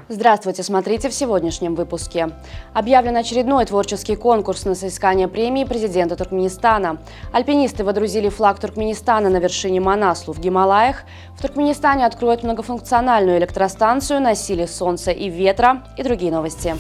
Здравствуйте, смотрите в сегодняшнем выпуске. Объявлен очередной творческий конкурс на соискание премии президента Туркменистана. Альпинисты водрузили флаг Туркменистана на вершине Манаслу в Гималаях. В Туркменистане откроют многофункциональную электростанцию на силе солнца и ветра и другие новости.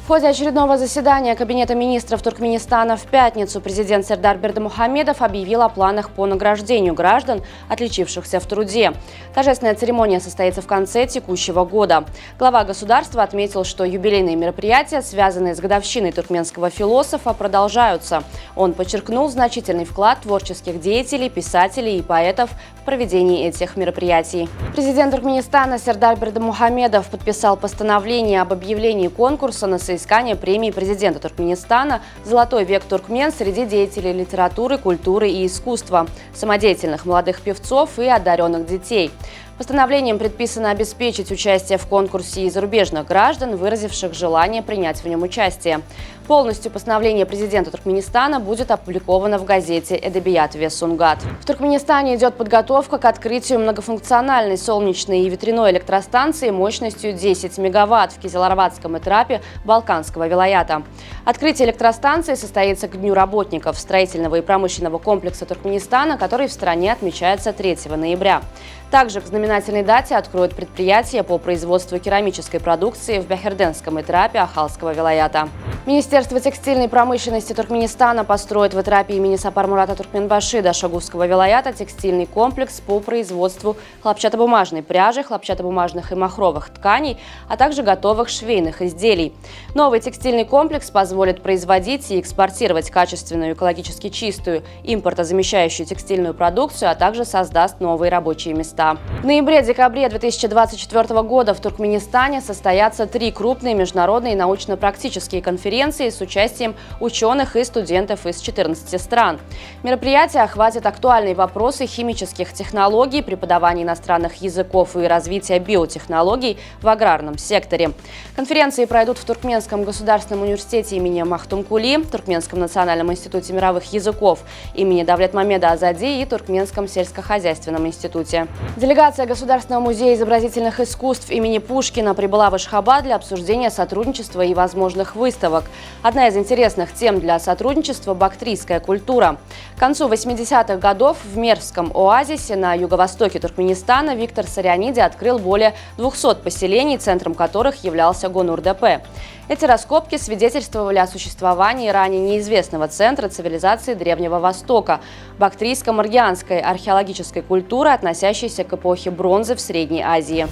В ходе очередного заседания Кабинета министров Туркменистана в пятницу президент Сердар Бердымухамедов объявил о планах по награждению граждан, отличившихся в труде. Торжественная церемония состоится в конце текущего года. Глава государства отметил, что юбилейные мероприятия, связанные с годовщиной туркменского философа, продолжаются. Он подчеркнул значительный вклад творческих деятелей, писателей и поэтов в проведении этих мероприятий. Президент Туркменистана Сердар Бердымухамедов подписал постановление об объявлении конкурса на соискание премии президента Туркменистана «Золотой век туркмен» среди деятелей литературы, культуры и искусства, самодеятельных молодых певцов и одаренных детей. Постановлением предписано обеспечить участие в конкурсе и зарубежных граждан, выразивших желание принять в нем участие. Полностью постановление президента Туркменистана будет опубликовано в газете «Эдебият ве Сунгат». В Туркменистане идет подготовка к открытию многофункциональной солнечной и ветряной электростанции мощностью 10 мегаватт в Кизиларватском этрапе Балканского вилаята. Открытие электростанции состоится к Дню работников строительного и промышленного комплекса Туркменистана, который в стране отмечается 3 ноября. Также к знаменательной дате откроют предприятие по производству керамической продукции в Бехерденском этрапе Ахалского вилаята. Министерство текстильной промышленности Туркменистана построит в этрапе имени Сапар-Мурата Туркменбашида Шагусского вилаята текстильный комплекс по производству хлопчатобумажной пряжи, хлопчатобумажных и махровых тканей, а также готовых швейных изделий. Новый текстильный комплекс позволит производить и экспортировать качественную, экологически чистую, импортозамещающую текстильную продукцию, а также создаст новые рабочие места. В ноябре-декабре 2024 года в Туркменистане состоятся 3 крупные международные научно-практические конференции с участием ученых и студентов из 14 стран. Мероприятие охватит актуальные вопросы химических технологий, преподавания иностранных языков и развития биотехнологий в аграрном секторе. Конференции пройдут в Туркменском государственном университете имени Махтумкули, Туркменском национальном институте мировых языков имени Давлетмамеда Азади и Туркменском сельскохозяйственном институте. Делегация Государственного музея изобразительных искусств имени Пушкина прибыла в Ашхабад для обсуждения сотрудничества и возможных выставок. Одна из интересных тем для сотрудничества – бактрийская культура. К концу 80-х годов в Мервском оазисе на юго-востоке Туркменистана Виктор Сарианиди открыл более 200 поселений, центром которых являлся Гонур-ДП. Эти раскопки свидетельствовали о существовании ранее неизвестного центра цивилизации Древнего Востока – бактрийско-маргианской археологической культуры, относящейся к эпохе бронзы в Средней Азии.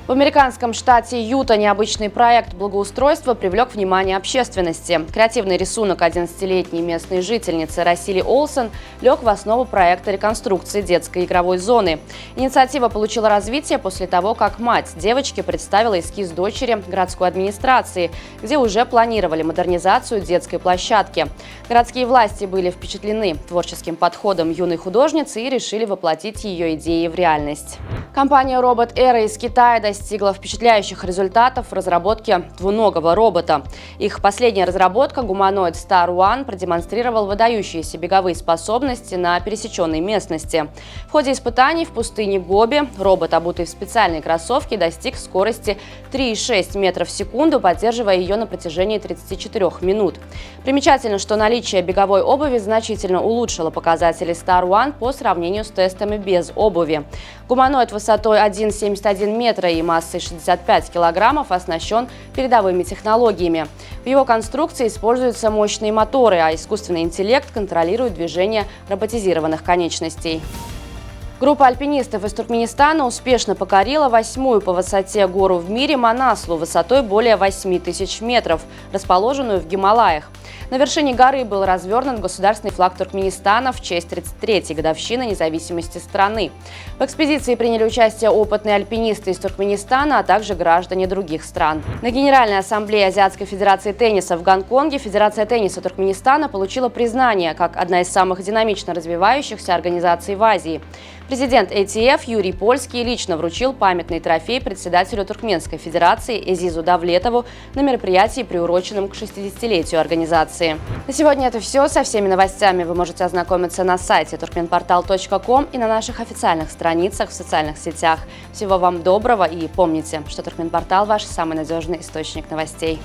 В американском штате Юта необычный проект благоустройства привлек внимание общественности. Креативный рисунок 11-летней местной жительницы Расили Олсен лег в основу проекта реконструкции детской игровой зоны. Инициатива получила развитие после того, как мать девочки представила эскиз дочери городской администрации, где уже планировали модернизацию детской площадки. Городские власти были впечатлены творческим подходом юной художницы и решили воплотить ее идеи в реальность. Компания Robot Era из Китая достигла впечатляющих результатов в разработке двуногого робота. Их последняя разработка, гуманоид Star One, продемонстрировал выдающиеся беговые способности на пересеченной местности. В ходе испытаний в пустыне Гоби робот, обутый в специальные кроссовки, достиг скорости 3,6 метров в секунду, поддерживая ее на протяжении 34 минут. Примечательно, что наличие беговой обуви значительно улучшило показатели Star One по сравнению с тестами без обуви. Гуманоид высотой 1,71 метра и массой 65 килограммов оснащен передовыми технологиями. В его конструкции используются мощные моторы, а искусственный интеллект контролирует движение роботизированных конечностей. Группа альпинистов из Туркменистана успешно покорила 8-ю по высоте гору в мире Манаслу высотой более 8000 метров, расположенную в Гималаях. На вершине горы был развернут государственный флаг Туркменистана в честь 33-й годовщины независимости страны. В экспедиции приняли участие опытные альпинисты из Туркменистана, а также граждане других стран. На Генеральной ассамблее Азиатской федерации тенниса в Гонконге Федерация тенниса Туркменистана получила признание как одна из самых динамично развивающихся организаций в Азии. Президент ATF Юрий Польский лично вручил памятный трофей председателю Туркменской федерации Эзизу Давлетову на мероприятии, приуроченном к 60-летию организации. организации. На сегодня это все. Со всеми новостями вы можете ознакомиться на сайте turkmenportal.com и на наших официальных страницах в социальных сетях. Всего вам доброго и помните, что Туркменпортал – ваш самый надежный источник новостей.